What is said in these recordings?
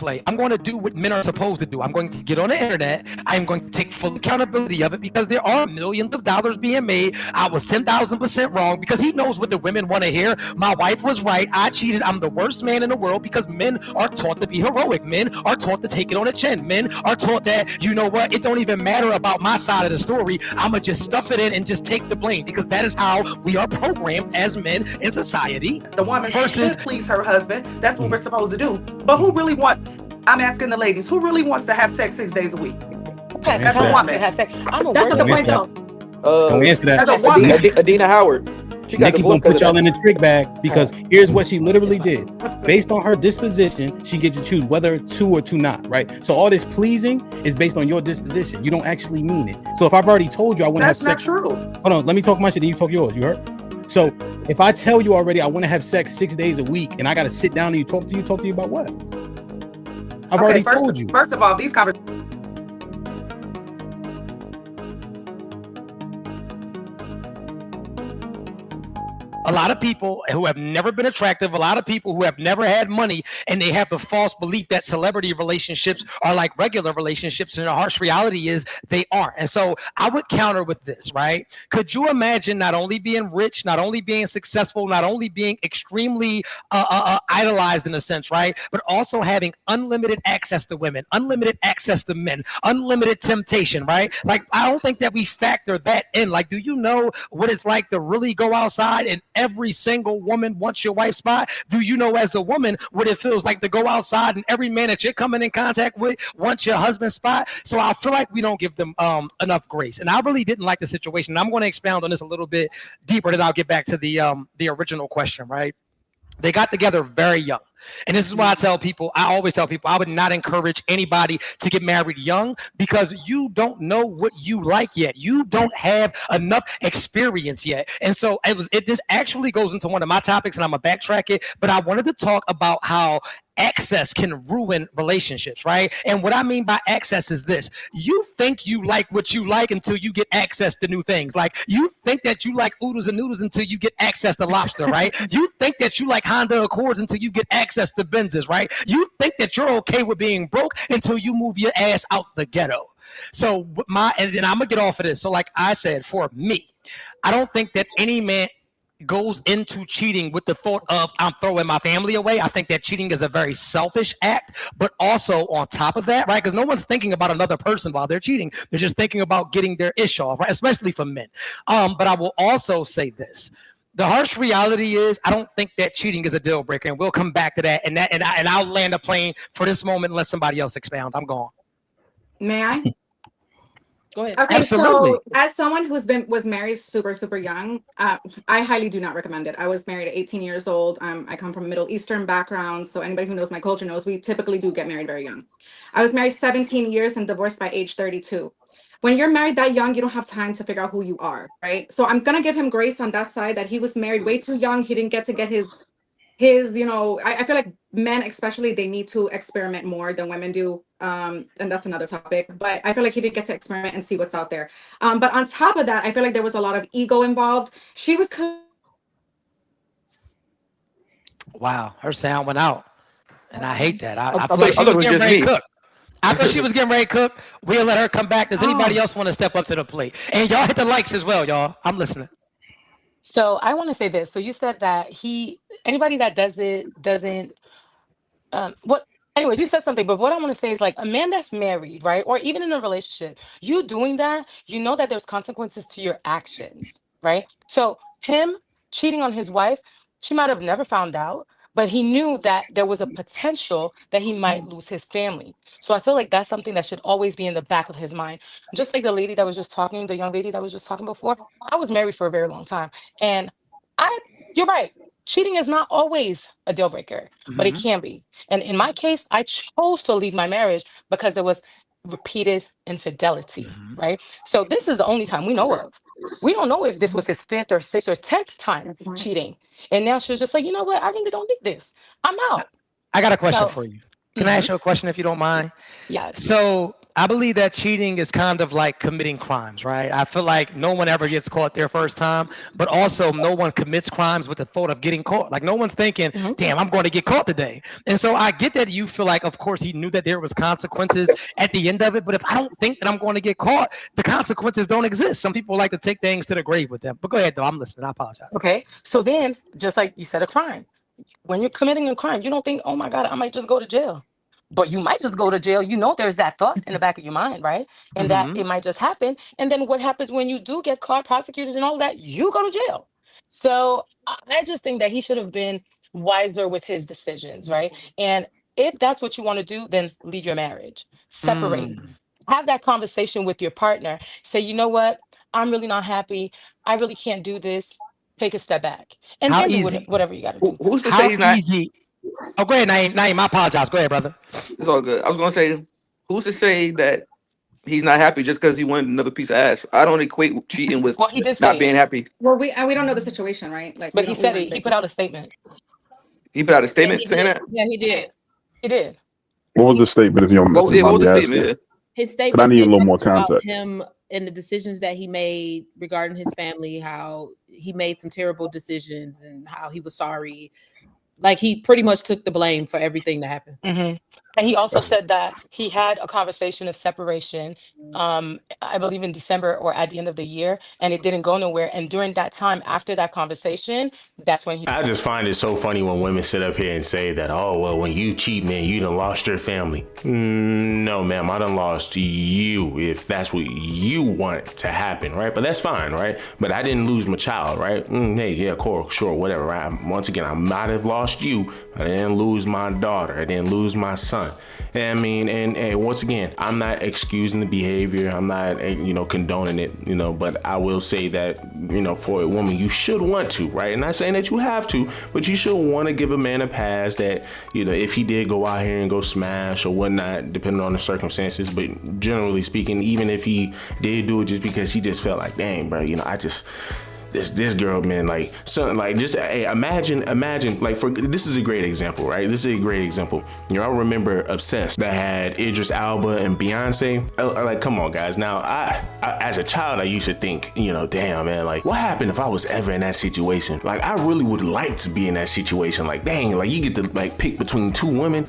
play. I'm going to do what men are supposed to do. I'm going to get on the internet. I'm going to take full accountability of it because there are millions of dollars being made. I was 10,000% wrong because he knows what the women want to hear. My wife was right. I cheated. I'm the worst man in the world because men are taught to be heroic. Men are taught to take it on the chin. Men are taught that, you know what, it don't even matter about my side of the story. I'm going to just stuff it in and just take the blame because that is how we are programmed as men in society. The woman should please her husband. That's what we're supposed to do. But who really I'm asking the ladies, who really wants to have sex 6 days a week? That's a woman. That's not the point, though. Don't answer that. As a woman. Adina Howard. Nikki gonna put y'all in the trick bag because here's what she literally did. Based on her disposition, she gets to choose whether to or to not, right? So all this pleasing is based on your disposition. You don't actually mean it. So if I've already told you I want to have sex. That's not true. Hold on, let me talk my shit and you talk yours. You heard? So if I tell you already I want to have sex 6 days a week and I got to sit down and talk to you about what? I've already told you. First of all, these conversations. A lot of people who have never been attractive, a lot of people who have never had money, and they have the false belief that celebrity relationships are like regular relationships, and the harsh reality is they aren't. And so I would counter with this, right? Could you imagine not only being rich, not only being successful, not only being extremely idolized in a sense, right? But also having unlimited access to women, unlimited access to men, unlimited temptation, right? Like, I don't think that we factor that in. Like, do you know what it's like to really go outside and every single woman wants your wife's spot? Do you know as a woman what it feels like to go outside and every man that you're coming in contact with wants your husband's spot? So I feel like we don't give them enough grace. And I really didn't like the situation. I'm going to expound on this a little bit deeper, then I'll get back to the original question, right? They got together very young. And this is why I always tell people, I would not encourage anybody to get married young because you don't know what you like yet. You don't have enough experience yet. And so this actually goes into one of my topics, and I'm going to backtrack it, but I wanted to talk about how access can ruin relationships, right? And what I mean by access is this. You think you like what you like until you get access to new things. Like, you think that you like oodles and noodles until you get access to lobster, right? You think that you like Honda Accords until you get access to Benzes, right? You think that you're okay with being broke until you move your ass out the ghetto. So and I'm gonna get off of this. So like I said, for me, I don't think that any man goes into cheating with the thought of I'm throwing my family away. I think that cheating is a very selfish act, but also on top of that, right? Because no one's thinking about another person while they're cheating. They're just thinking about getting their ish off, right? Especially for men. But I will also say this. The harsh reality is I don't think that cheating is a deal breaker, and we'll come back to that. And I'll land a plane for this moment and let somebody else expound. I'm gone. May I? Go ahead. Okay, Absolutely. so as someone was married super young, I highly do not recommend it. I was married at 18 years old. I come from a Middle Eastern background, so anybody who knows my culture knows we typically do get married very young. I was married 17 years and divorced by age 32. When you're married that young, you don't have time to figure out who you are, right? So I'm gonna give him grace on that side that he was married way too young. He didn't get to get his I feel like men especially, they need to experiment more than women do. And that's another topic, but I feel like he didn't get to experiment and see what's out there. But on top of that, I feel like there was a lot of ego involved. She was Wow, her sound went out, and I hate that. I feel like she was getting ready to cook. I thought she was getting ready to cook. We'll let her come back. Does anybody else want to step up to the plate? And y'all hit the likes as well, y'all. I'm listening. So I want to say this. So you said that anybody that does it doesn't, anyways, you said something, but what I want to say is like a man that's married, right? Or even in a relationship, you doing that, you know that there's consequences to your actions, right? So him cheating on his wife, she might have never found out, but he knew that there was a potential that he might lose his family. So I feel like that's something that should always be in the back of his mind. Just like the lady that was just talking, the young lady that was just talking before, I was married for a very long time. And you're right. Cheating is not always a deal breaker, but it can be. And in my case, I chose to leave my marriage because there was repeated infidelity, right? So this is the only time we know of. We don't know if this was his fifth or sixth or 10th time cheating. And now she was just like, you know what? I really don't need this. I'm out. I got a question for you. Can I ask you a question if you don't mind? Yes. So I believe that cheating is kind of like committing crimes, right? I feel like no one ever gets caught their first time, but also no one commits crimes with the thought of getting caught. Like no one's thinking, damn, I'm going to get caught today. And so I get that you feel like, of course, he knew that there was consequences at the end of it. But if I don't think that I'm going to get caught, the consequences don't exist. Some people like to take things to the grave with them. But go ahead, though. I'm listening. I apologize. Okay. So then, just like you said, a crime. When you're committing a crime, you don't think, oh my God, I might just go to jail. But you might just go to jail. You know, there's that thought in the back of your mind, right? And that it might just happen. And then what happens when you do get caught, prosecuted, and all that? You go to jail. So I just think that he should have been wiser with his decisions, right? And if that's what you want to do, then leave your marriage, separate, have that conversation with your partner. Say, you know what? I'm really not happy. I really can't do this. Take a step back and How then do easy? whatever you got to do. Who's to How say he's not? easy? Oh, go ahead, Naeem. Naeem, I apologize. Go ahead, brother. It's all good. I was gonna say, who's to say that he's not happy just because he wanted another piece of ass? I don't equate cheating with Well, he did not say being it, happy. Well, we don't know the situation, right? Like, but we he don't. said it. He put out a statement. He put out a Yeah, statement he saying did. that. Yeah, he He did. did. He did. What was the statement? If you don't What was mind the me statement? asking, Yeah. His but I statement need a said little more something about context. him and the decisions that he made regarding his family, how he made some terrible decisions and how he was sorry. Like he pretty much took the blame for everything that happened. And he also said that he had a conversation of separation, I believe in December or at the end of the year, and it didn't go nowhere. And during that time, after that conversation, that's when he. I just find it so funny when women sit up here and say that, oh, well, when you cheat, man, you done lost your family. No, ma'am, I done lost you if that's what you want to happen, right? But that's fine, right? But I didn't lose my child, right? Hey, yeah, cool, sure, whatever, right? Once again, I might have lost you. I didn't lose my daughter. I didn't lose my son. And I mean, and once again, I'm not excusing the behavior. I'm not, condoning it, but I will say that, for a woman, you should want to, right? And not saying that you have to, but you should want to give a man a pass that, if he did go out here and go smash or whatnot, depending on the circumstances. But generally speaking, even if he did do it just because he just felt like, dang, bro, I just... This girl, man, like something like just imagine like this is a great example, right? This is a great example. I remember Obsessed that had Idris Elba and Beyonce. Like, come on, guys. Now, I as a child, I used to think, damn, man, like what happened if I was ever in that situation? Like, I really would like to be in that situation. Like, dang, like you get to like pick between two women.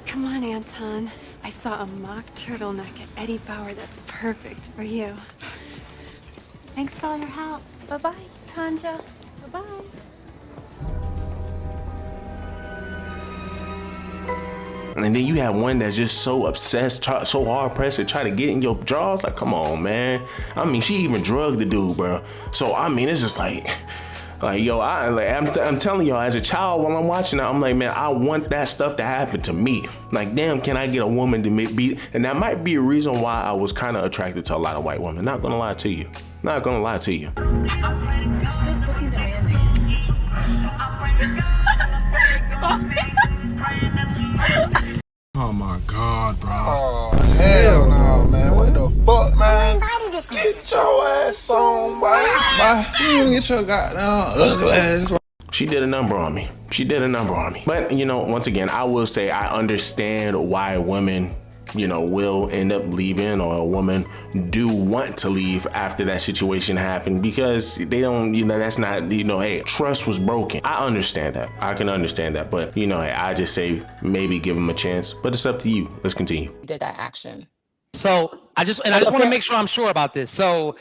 Come on, Anton. I saw a mock turtleneck at Eddie Bauer that's perfect for you. Thanks for all your help. Bye-bye, Tanja. Bye-bye. And then you have one that's just so obsessed, so hard pressed to try to get in your drawers. Like, come on, man. I mean, she even drugged the dude, bro. So, I mean, it's just like yo, I'm telling y'all, as a child, while I'm watching that, I'm like, man, I want that stuff to happen to me. Like, damn, can I get a woman to be? And that might be a reason why I was kind of attracted to a lot of white women. Not gonna lie to you. Not gonna lie to you. Oh my God, bro. Oh, hell no, man. What the fuck, man? Get your ass on, boy. You get your goddamn ugly ass on. She did a number on me. But, once again, I will say I understand why women, will end up leaving, or a woman do want to leave after that situation happened, because they don't, that's not, hey, trust was broken. I understand that. I can understand that. But, hey, I just say maybe give them a chance. But it's up to you. Let's continue. Did that action. So I just want to make sure I'm sure about this. So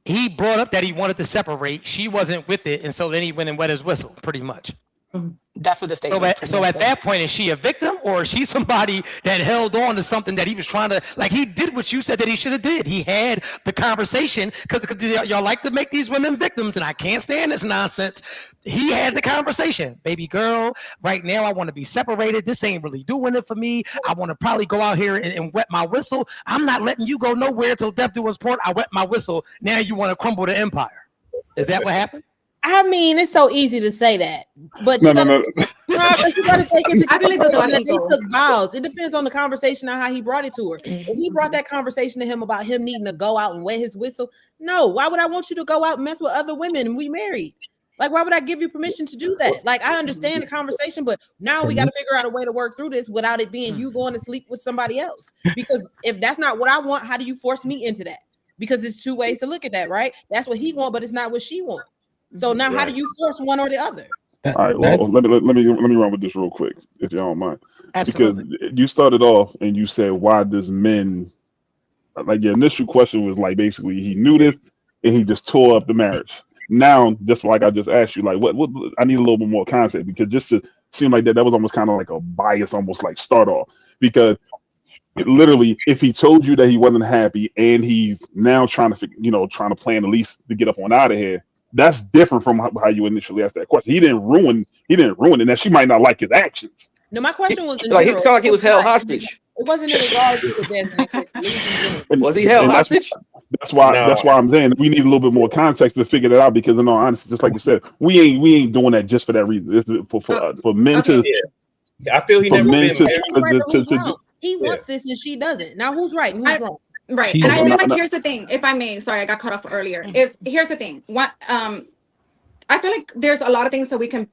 he brought up that he wanted to separate. She wasn't with it, and so then he went and wet his whistle, pretty much. That's what the statement. So at that point, is she a victim, or is she somebody that held on to something that he was trying to, like, he did what you said that he should have did. He had the conversation, because y'all like to make these women victims, and I can't stand this nonsense. He had the conversation. Baby girl, right now I want to be separated. This ain't really doing it for me. I want to probably go out here and wet my whistle. I'm not letting you go nowhere till death do us part. I wet my whistle. Now you want to crumble the empire. Is that what happened? I mean, it's so easy to say that, but you gotta take into consideration that they took vows. It depends on the conversation and how he brought it to her. If he brought that conversation to him about him needing to go out and wet his whistle, no. Why would I want you to go out and mess with other women and we married? Like, why would I give you permission to do that? Like, I understand the conversation, but now we got to figure out a way to work through this without it being you going to sleep with somebody else. Because if that's not what I want, how do you force me into that? Because it's two ways to look at that, right? That's what he wants, but it's not what she wants. So now, how do you force one or the other? All right, well, let me run with this real quick, if you don't mind. Absolutely. Because you started off and you said, why does men, like your initial question was like basically he knew this and he just tore up the marriage. Now, just like I just asked you, like what I need a little bit more context, because just to seem like that was almost kind of like a bias, almost like start off. Because literally, if he told you that he wasn't happy and he's now trying to plan at least to get up on out of here, that's different from how you initially asked that question. He didn't ruin it. Now she might not like his actions. No, my question was like it sounded like he was held hostage. It wasn't in regards to this. Was he held hostage? That's why I'm saying we need a little bit more context to figure that out, because in all honesty, just like you said, we ain't doing that just for that reason. This is for men to. Yeah. I feel he never been. He wants this and she doesn't. Now who's right and who's wrong? Right. And I feel like here's the thing, if I may, sorry, I got cut off earlier. Here's the thing. I feel like there's a lot of things that we can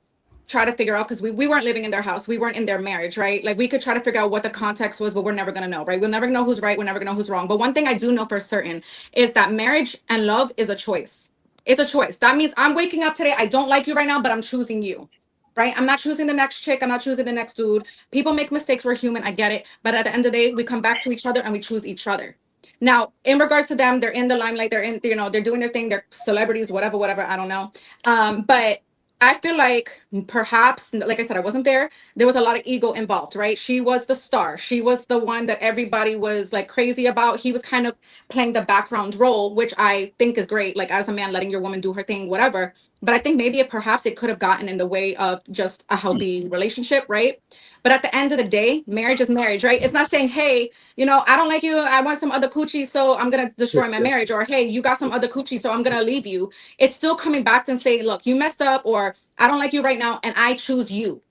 try to figure out, because we weren't living in their house. We weren't in their marriage, right? Like we could try to figure out what the context was, but we're never going to know, right? We'll never know who's right. We're never going to know who's wrong. But one thing I do know for certain is that marriage and love is a choice. It's a choice. That means I'm waking up today. I don't like you right now, but I'm choosing you, right? I'm not choosing the next chick. I'm not choosing the next dude. People make mistakes. We're human. I get it. But at the end of the day, we come back to each other and we choose each other. Now, in regards to them, they're in the limelight. They're in, they're doing their thing. They're celebrities, whatever. I don't know. But I feel like perhaps, like I said, I wasn't there. There was a lot of ego involved, right? She was the star. She was the one that everybody was like crazy about. He was kind of playing the background role, which I think is great. Like as a man, letting your woman do her thing, whatever. But I think maybe perhaps it could have gotten in the way of just a healthy relationship, right? But at the end of the day, marriage is marriage, right? It's not saying, hey, I don't like you. I want some other coochie, so I'm going to destroy my marriage. Or, hey, you got some other coochie, so I'm going to leave you. It's still coming back and saying, look, you messed up, or I don't like you right now, and I choose you.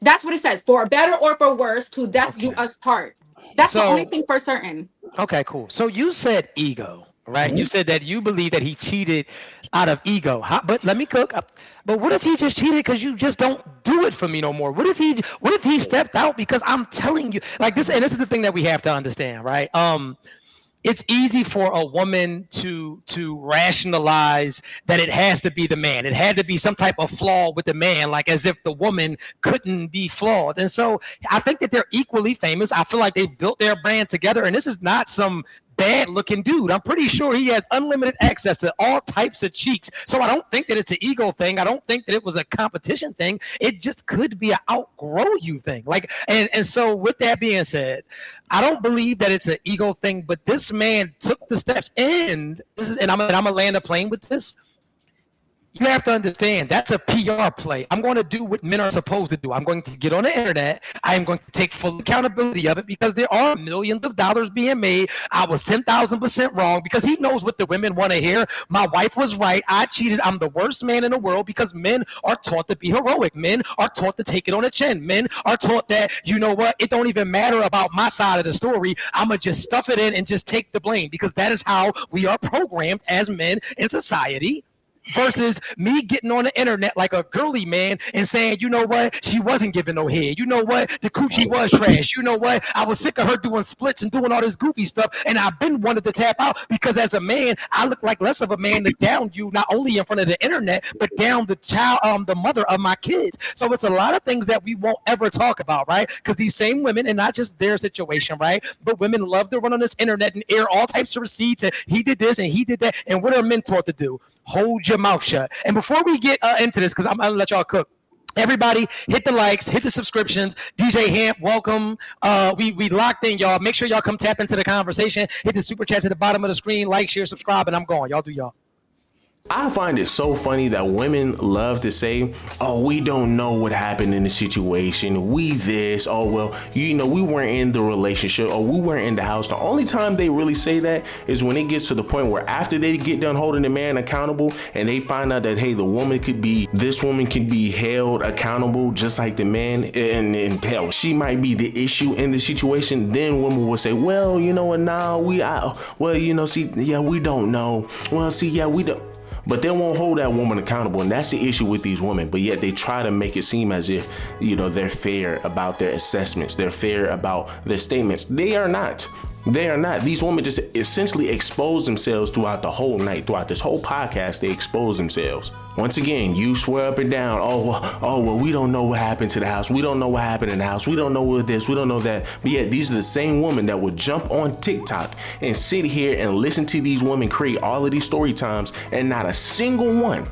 That's what it says. For better or for worse, to death do us part. That's the only thing for certain. Okay, cool. So you said ego, right? Mm-hmm. You said that you believe that he cheated out of ego. But let me cook. But what if he just cheated because you just don't do it for me no more? What if he stepped out because I'm telling you like this? And this is the thing that we have to understand, right? It's easy for a woman to rationalize that it has to be the man. It had to be some type of flaw with the man, like as if the woman couldn't be flawed. And so I think that they're equally famous. I feel like they built their brand together, and this is not some bad looking dude. I'm pretty sure he has unlimited access to all types of cheeks. So I don't think that it's an ego thing. I don't think that it was a competition thing. It just could be an outgrow you thing. Like, and so with that being said, I don't believe that it's an ego thing, but this man took the steps, and I'm gonna land a plane with this. You have to understand that's a PR play. I'm going to do what men are supposed to do. I'm going to get on the internet. I am going to take full accountability of it, because there are millions of dollars being made. I was 10,000% wrong, because he knows what the women want to hear. My wife was right. I cheated. I'm the worst man in the world, because men are taught to be heroic. Men are taught to take it on the chin. Men are taught that, you know what, it don't even matter about my side of the story. I'm going to just stuff it in and just take the blame, because that is how we are programmed as men in society. Versus me getting on the internet like a girly man and saying, you know what, she wasn't giving no head. You know what, the coochie was trash. You know what, I was sick of her doing splits and doing all this goofy stuff, and I've been wanted to tap out, because as a man, I look like less of a man to down you, not only in front of the internet, but down the child, the mother of my kids. So it's a lot of things that we won't ever talk about, right? Because these same women, and not just their situation, right, but women love to run on this internet and air all types of receipts, and he did this and he did that. And what are men taught to do? Hold your mouth shut. And before we get into this, because I'm going to let y'all cook, everybody hit the likes, hit the subscriptions. DJ Hamp, welcome. We locked in, y'all. Make sure y'all come tap into the conversation. Hit the super chats at the bottom of the screen. Like, share, subscribe, and I'm going. Y'all do y'all. I find it so funny that women love to say, oh, we don't know what happened in the situation. We this, oh, well, we weren't in the relationship, or we weren't in the house. The only time they really say that is when it gets to the point where after they get done holding the man accountable and they find out that, hey, this woman can be held accountable just like the man, and hell, she might be the issue in the situation. Then women will say, well, you know what, now we don't know. Well, see, yeah, we don't. but they won't hold that woman accountable. And that's the issue with these women. But yet they try to make it seem as if, they're fair about their assessments. They're fair about their statements. They are not. They are not. These women just essentially expose themselves throughout the whole night, throughout this whole podcast. They expose themselves. Once again, you swear up and down, well, we don't know what happened to the house. We don't know what happened in the house. We don't know what this, we don't know that. But yet these are the same women that would jump on TikTok and sit here and listen to these women create all of these story times, and not a single one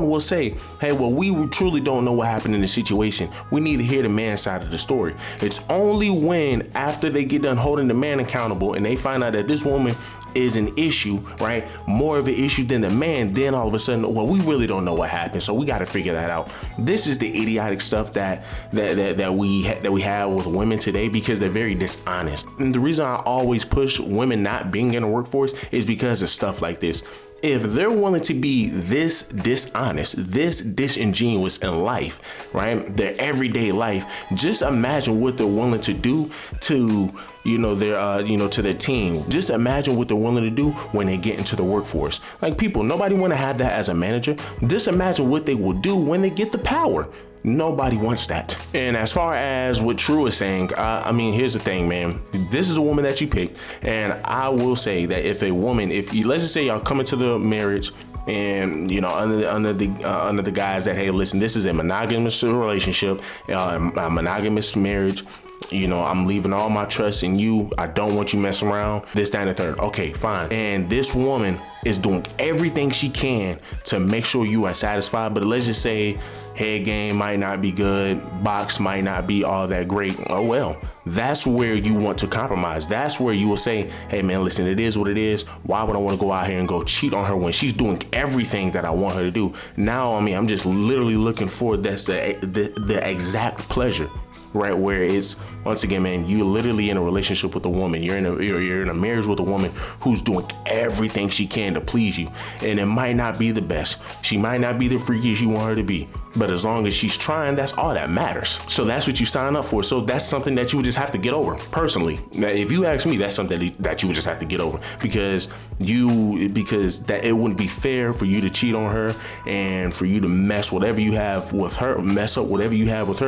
will say, hey, well, we truly don't know what happened in the situation. We need to hear the man's side of the story. It's only when, after they get done holding the man accountable and they find out that this woman is an issue, right? More of an issue than the man, then all of a sudden, well, we really don't know what happened, so we got to figure that out. This is the idiotic stuff that we have with women today, because they're very dishonest. And the reason I always push women not being in the workforce is because of stuff like this. If they're willing to be this dishonest, this disingenuous in life, right, their everyday life, just imagine what they're willing to do to to their team. Just imagine what they're willing to do when they get into the workforce. Like, people, nobody want to have that as a manager. Just imagine what they will do when they get the power. Nobody wants that. And as far as what True is saying, I mean, here's the thing, man. This is a woman that you picked, and I will say that if let's just say y'all come into the marriage, and under the guise that, hey, listen, this is a monogamous relationship, a monogamous marriage. I'm leaving all my trust in you. I don't want you messing around. This, that, and the third. Okay, fine. And this woman is doing everything she can to make sure you are satisfied. But let's just say head game might not be good. Box might not be all that great. Oh, well, that's where you want to compromise. That's where you will say, hey, man, listen, it is what it is. Why would I want to go out here and go cheat on her when she's doing everything that I want her to do? Now, I'm just literally looking for the exact pleasure. Right, where it's, once again, man, you're literally in a relationship with a woman. You're in a marriage with a woman who's doing everything she can to please you, and it might not be the best. She might not be the freakiest you want her to be, but as long as she's trying, that's all that matters. So that's what you sign up for. So that's something that you would just have to get over. Personally, now, if you ask me, that's something that you would just have to get over, because that it wouldn't be fair for you to cheat on her and for you to mess up whatever you have with her,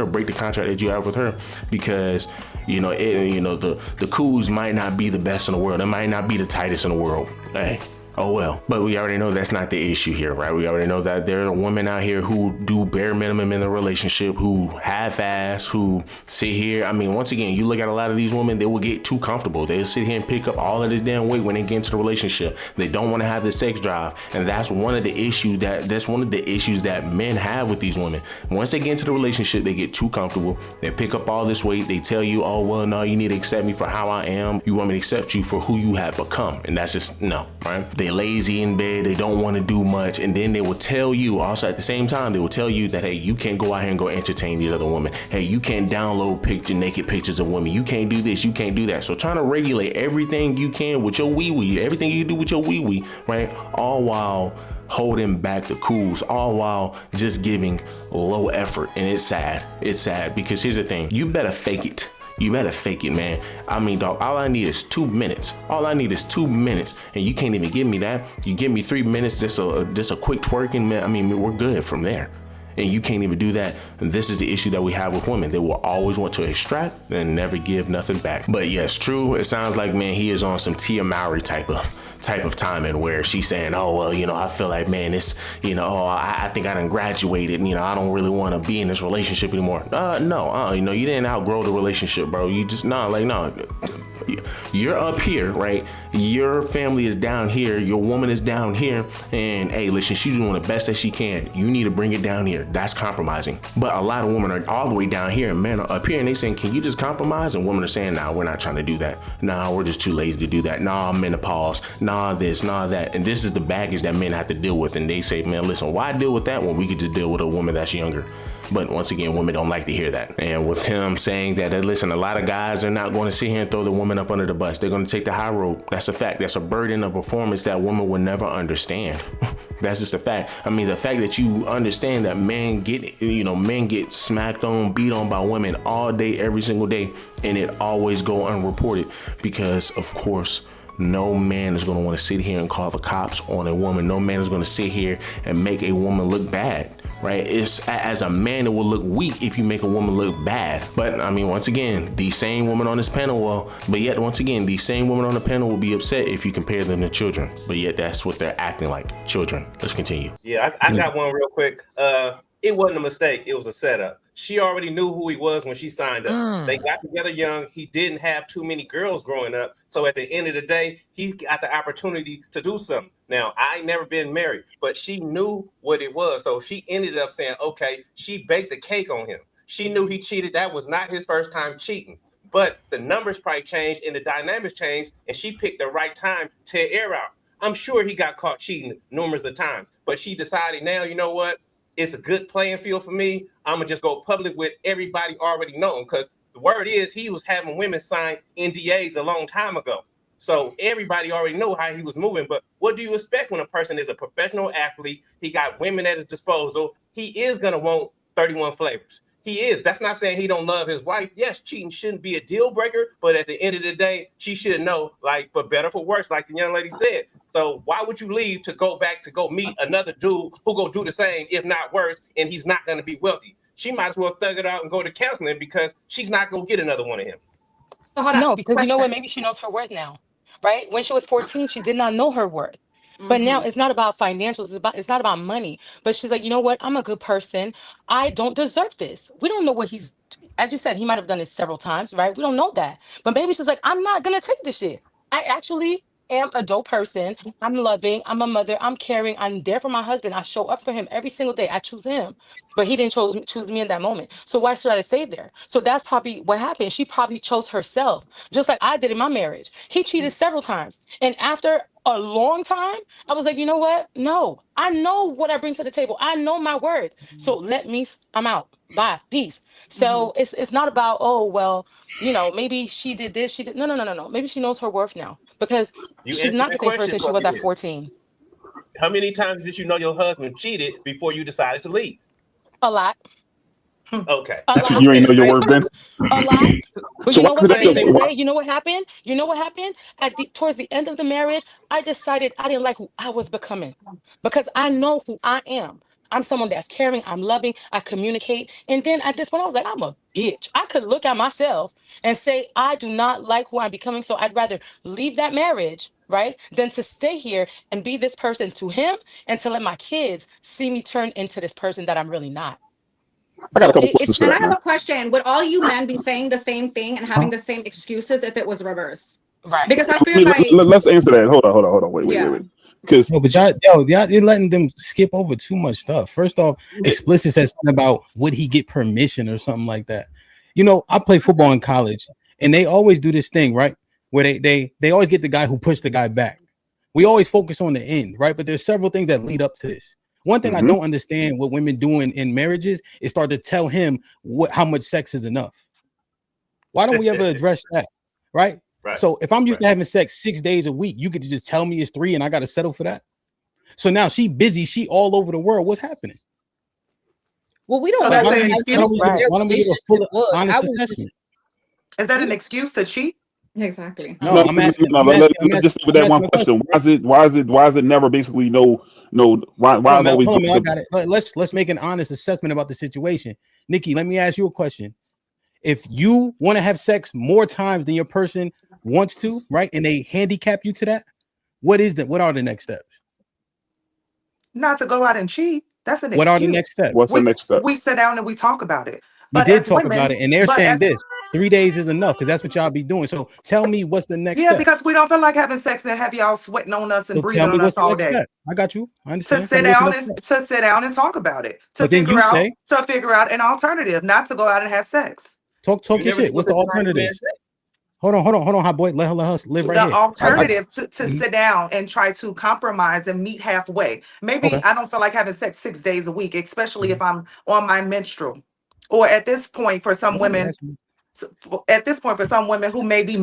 break the contract that you have with her, because the coups might not be the best in the world. It might not be the tightest in the world. Hey. Oh well, but we already know that's not the issue here, right? We already know that there are women out here who do bare minimum in the relationship, who half-ass, who sit here. Once again, you look at a lot of these women, they will get too comfortable. They'll sit here and pick up all of this damn weight when they get into the relationship. They don't want to have the sex drive, and that's one of the issues that men have with these women. Once they get into the relationship, they get too comfortable. They pick up all this weight. They tell you, oh well, no, you need to accept me for how I am. You want me to accept you for who you have become, and that's just no, right? They lazy in bed, they don't want to do much, and then they will tell you also at the same time, they will tell you that, hey, you can't go out here and go entertain these other women. Hey, you can't download naked pictures of women. You can't do this, you can't do that. So trying to regulate everything you can with your wee-wee, everything you do with your wee-wee, right? All while holding back the coups, all while just giving low effort. And it's sad. It's sad, because here's the thing, you better fake it. You better fake it, man. Dog, all I need is 2 minutes. All I need is 2 minutes, and you can't even give me that. You give me 3 minutes, just a quick twerking, man. We're good from there. And you can't even do that. And this is the issue that we have with women. They will always want to extract and never give nothing back. But yes, True, it sounds like, man, he is on some Tia Mowry type of timing, where she's saying, oh, well, I feel like, man, this, I think I done graduated, I don't really want to be in this relationship anymore. No, you didn't outgrow the relationship, bro. You just, no. You're up here, right? Your family is down here. Your woman is down here. And hey, listen, she's doing the best that she can. You need to bring it down here. That's compromising. But a lot of women are all the way down here, and men are up here, and they saying, can you just compromise? And women are saying, nah, we're not trying to do that. Nah, we're just too lazy to do that. Nah, menopause. Nah, this, nah, that. And this is the baggage that men have to deal with. And they say, man, listen, why deal with that when we could just deal with a woman that's younger? But once again, women don't like to hear that. And with him saying that, listen, a lot of guys are not going to sit here and throw the woman up under the bus. They're going to take the high road. That's a fact. That's a burden of performance that women will never understand. That's just a fact. The fact that you understand that men get smacked on, beat on by women all day, every single day, and it always go unreported because, of course, no man is going to want to sit here and call the cops on a woman. No man is going to sit here and make a woman look bad, right? It's as a man, it will look weak if you make a woman look bad. But I mean, once again, these same women on this panel these same women on the panel will be upset if you compare them to children. But yet that's what they're acting like, children. Let's continue. Yeah, I got one real quick. It wasn't a mistake. It was a setup. She already knew who he was when she signed up. They got together young. He didn't have too many girls growing up. So at the end of the day, he got the opportunity to do something. Now, I ain't never been married, but she knew what it was. So she ended up saying, okay, she baked the cake on him. She knew he cheated. That was not his first time cheating. But the numbers probably changed and the dynamics changed, and she picked the right time to air out. I'm sure he got caught cheating numerous of times, but she decided now, you know what? It's a good playing field for me. I'm going to just go public with everybody already knowing, because the word is he was having women sign NDAs a long time ago. So everybody already know how he was moving. But what do you expect when a person is a professional athlete? He got women at his disposal. He is going to want 31 flavors. He is. That's not saying he don't love his wife. Yes, cheating shouldn't be a deal breaker, but at the end of the day, she should know, like, for better, for worse, like the young lady said. So why would you leave to go back to go meet another dude who go do the same, if not worse, and he's not going to be wealthy? She might as well thug it out and go to counseling, because she's not going to get another one of him. So hold on. No, because Question. you know what? Maybe she knows her worth now, right? When she was 14, she did not know her worth. But now it's not about financials. It's not about money. But she's like, you know what? I'm a good person. I don't deserve this. We don't know what he's, as you said, he might have done it several times, right? We don't know that. But maybe she's like, I'm not gonna take this shit. I actually am a dope person. I'm loving. I'm a mother. I'm caring. I'm there for my husband. I show up for him every single day. I choose him. But he didn't choose me in that moment. So why should I stay there? So that's probably what happened. She probably chose herself, just like I did in my marriage. He cheated several times. And after a long time, I was like, you know what? No, I know what I bring to the table. I know my worth. So I'm out. Bye. Peace. So it's not about, oh, well, you know, maybe she did this. She did. No. Maybe she knows her worth now, because she's not the same person she was at 14. How many times did you know your husband cheated before you decided to leave? A lot. Okay. You ain't know your worth, Ben? A lot. But you know what? At the end of the day, you know what happened? You know what happened? Towards the end of the marriage, I decided I didn't like who I was becoming, because I know who I am. I'm someone that's caring. I'm loving. I communicate. And then at this point, I was like, I'm a bitch. I could look at myself and say, I do not like who I'm becoming. So I'd rather leave that marriage, right, than to stay here and be this person to him, and to let my kids see me turn into this person that I'm really not. I got a couple questions for And that, I have man. a question. Would all you men be saying the same thing and having the same excuses if it was reversed? Right. Because I feel like Let's answer that. Hold on. Wait. Because you're letting them skip over too much stuff. First off, explicit says something about would he get permission or something like that. You know, I played football in college, and they always do this thing, right? Where they always get the guy who pushed the guy back. We always focus on the end, right? But there's several things that lead up to this. One thing I don't understand what women doing in marriages is start to tell him how much sex is enough. Why don't we ever address that? Right? So if I'm used to having sex 6 days a week, you could just tell me it's 3 and I got to settle for that. So now she busy. She all over the world. What's happening? Well, we don't. So that's an excuse. Why don't we get a full honest assessment? Is that an excuse to cheat? Exactly. No, I'm asking. Let's just stick with that one question. Why is it never basically why always? Hold on, I got it. Let's make an honest assessment about the situation. Nikki, let me ask you a question. If you want to have sex more times than your person wants to, right, and they handicap you to that, what are the next steps? Not to go out and cheat. That's an excuse. What are the next steps? What's the next step? We sit down and we talk about it. We did talk about it, and they're saying this 3 days is enough because that's what y'all be doing. So tell me what's the next step? Yeah, because we don't feel like having sex and have y'all sweating on us and breathing on us all day. Step? I got you. I understand. To sit down and talk about it. To figure out an alternative, not to go out and have sex. Talk your shit. What's the alternative? Hold on, hot boy. Let her live right here. The alternative to sit down and try to compromise and meet halfway. Maybe I don't feel like having sex 6 days a week, especially if I'm on my menstrual. Or at this point, for some women, who may be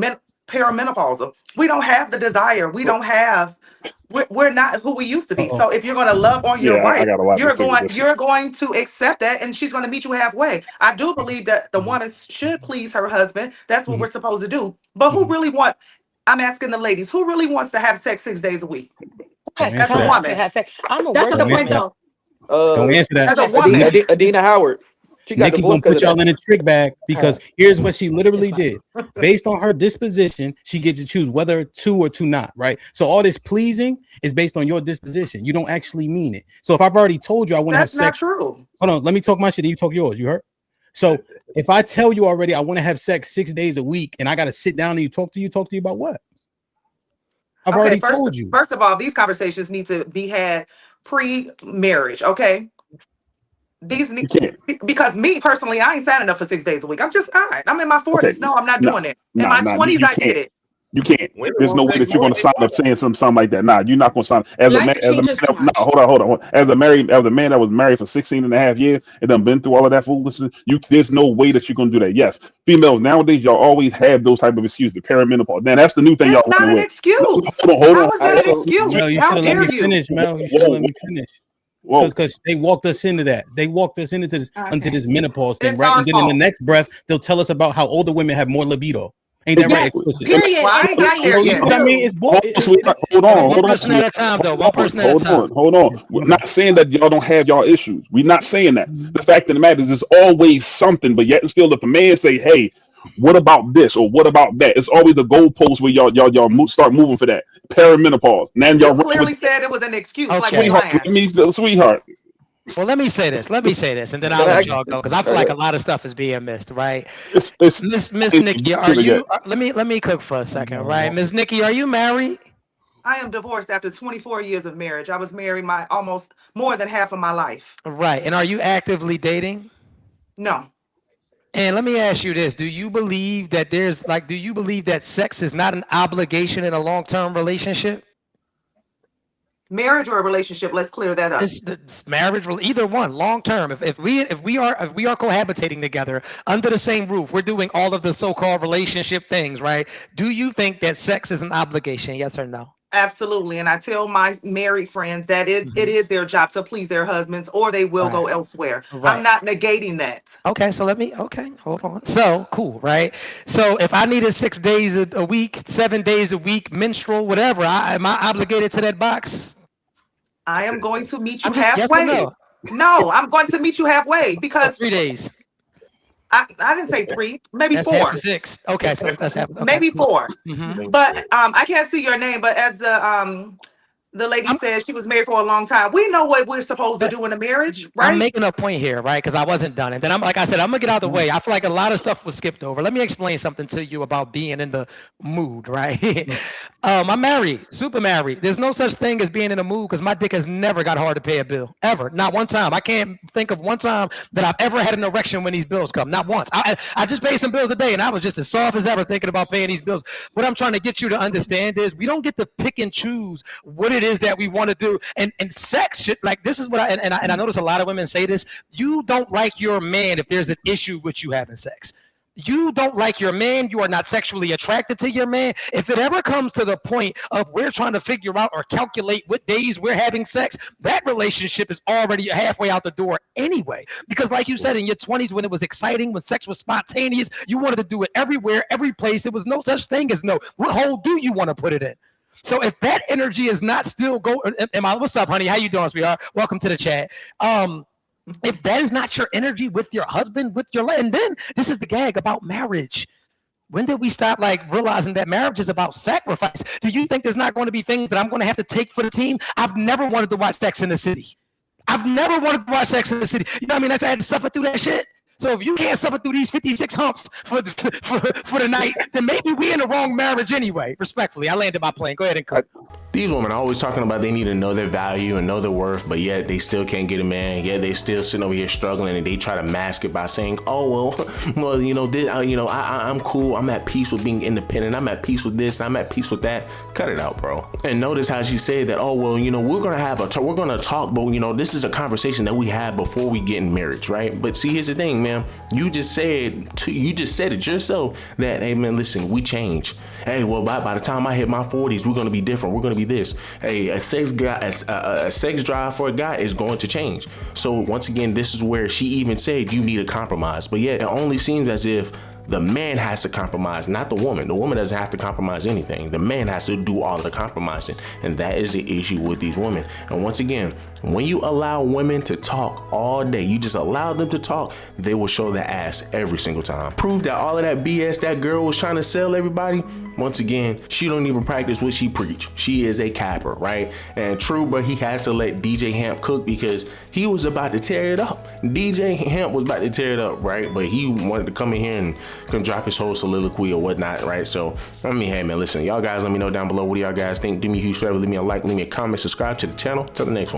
perimenopausal, we don't have the desire. We're not who we used to be. So if you're going to love on your wife, you're going to accept that, and she's going to meet you halfway. I do believe that the woman should please her husband. That's what we're supposed to do. But who really want? I'm asking the ladies, who really wants to have sex 6 days a week? Has As a time to woman. have sex. I'm a That's not the working point, woman. though. Don't answer that. As a woman. Adina Howard. She got Nikki gonna divorced because put of y'all in that. a trick bag because here's what she literally It's fine. did. Based on her disposition, she gets to choose whether to or to not, right? So all this pleasing is based on your disposition. You don't actually mean it. So if I've already told you I want to have That's not sex, true. hold on, let me talk my shit and you talk yours. You heard? So if I tell you already I want to have sex 6 days a week and I got to sit down and talk to you about what? I've already told you. First of all, these conversations need to be had pre-marriage, okay? Because me personally, I ain't signing up for 6 days a week. I'm just not. I'm in my 40s. Okay. No, I'm not doing it. In my 20s, I did it. You can't. There's no way that you're going to sign up saying something like that. Nah, you're not going to sign. Life changes too much. Hold on. As a man that was married for 16 and a half years and done been through all of that foolishness, there's no way that you're going to do that. Yes, females nowadays, y'all always have those type of excuses. Perimenopause. Man, that's the new thing. It's y'all not an with. excuse. Hold on. How is that an excuse? Mel, you How should have let dare me you? finish, Mel. You should have let me finish. Because they walked us into that. They walked us into this menopause thing, It's right? our And then in the fault. next breath, they'll tell us about how older women have more libido. Ain't that right? Explicit. Period. Well, I ain't got there So you yet. see what I mean? It's Hold on. One person at a time, though. One person at a time. Hold on. We're not saying that y'all don't have y'all issues. We're not saying that. The fact of the matter is, there's always something. But yet and still, if a man say, "Hey, what about this or what about that?" It's always the goalpost where y'all start moving for that perimenopause. Now y'all clearly said it was an excuse. Like sweetheart. Well, let me say this, and then I'll let y'all go because I feel like a lot of stuff is being missed, right? Miss Nikki, are you? Let me cook for a second, right? Miss Nikki, are you married? I am divorced after 24 years of marriage. I was married my almost more than half of my life. Right, and are you actively dating? No. And let me ask you this: do you believe that sex is not an obligation in a long-term relationship? Marriage or a relationship? Let's clear that up. It's marriage, either one, long term. If we are cohabitating together under the same roof, we're doing all of the so-called relationship things, right? Do you think that sex is an obligation? Yes or no? Absolutely. And I tell my married friends that it is their job to please their husbands, or they will go elsewhere. Right. I'm not negating that. Okay, so hold on. So cool, right? So if I needed 6 days a week, 7 days a week, menstrual, whatever, am I obligated to that box? I am going to meet you halfway. Yes or no? No, I'm going to meet you halfway because 3 days. I didn't say 3, maybe That's 4. half of 6. Okay, so that's half. Okay. Maybe 4. Mm-hmm. But I can't see your name. But as the lady said, she was married for a long time. We know what we're supposed to do in a marriage, right? I'm making a point here, right? Because I wasn't done. And then I'm gonna get out of the way. I feel like a lot of stuff was skipped over. Let me explain something to you about being in the mood, right? I'm married, super married. There's no such thing as being in a mood because my dick has never got hard to pay a bill. Ever. Not one time. I can't think of one time that I've ever had an erection when these bills come. Not once. I just paid some bills today and I was just as soft as ever thinking about paying these bills. What I'm trying to get you to understand is we don't get to pick and choose what it is that we want to do. And sex should, like, this is what I notice a lot of women say this. You don't like your man if there's an issue with you having sex. You don't like your man. You are not sexually attracted to your man. If it ever comes to the point of we're trying to figure out or calculate what days we're having sex, that relationship is already halfway out the door anyway. Because like you said, in your 20s, when it was exciting, when sex was spontaneous, you wanted to do it everywhere, every place. There was no such thing as no. What hole do you want to put it in? So if that energy is not still going, what's up, honey? How you doing, sweetheart? Welcome to the chat. If that is not your energy with your husband, and then this is the gag about marriage. When did we stop realizing that marriage is about sacrifice? Do you think there's not going to be things that I'm going to have to take for the team? I've never wanted to watch Sex in the City. You know what I mean? I had to suffer through that shit. So if you can't suffer through these 56 humps for the night, then maybe we in the wrong marriage anyway. Respectfully, I landed my plane. Go ahead and cook. These women are always talking about they need to know their value and know their worth, but yet they still can't get a man. Yet they still sitting over here struggling, and they try to mask it by saying, "Oh well, you know, I'm cool. I'm at peace with being independent. I'm at peace with this. I'm at peace with that." Cut it out, bro. And notice how she said that. Oh well, you know, we're gonna talk, but you know, this is a conversation that we have before we get in marriage, right? But see, here's the thing, man. You just said it yourself that, hey man, listen, we change. Hey, well, by the time I hit my 40s, we're gonna be different. We're gonna be this. Hey, a sex drive for a guy is going to change. So once again, this is where she even said you need a compromise. But yet it only seems as if The man has to compromise, not the woman. The woman doesn't have to compromise anything. The man has to do all of the compromising. And that is the issue with these women. And once again, when you allow women to talk all day, you just allow them to talk, they will show their ass every single time. Prove that all of that BS that girl was trying to sell everybody, once again, she don't even practice what she preach. She is a capper, right? And true, but he has to let DJ Hamp cook because he was about to tear it up. DJ Hamp was about to tear it up, right? But he wanted to come in here and come drop his whole soliloquy or whatnot, right? So, I mean, hey man, listen, y'all guys let me know down below what do y'all guys think. Do me a huge favor, leave me a like, leave me a comment, subscribe to the channel. Till the next one.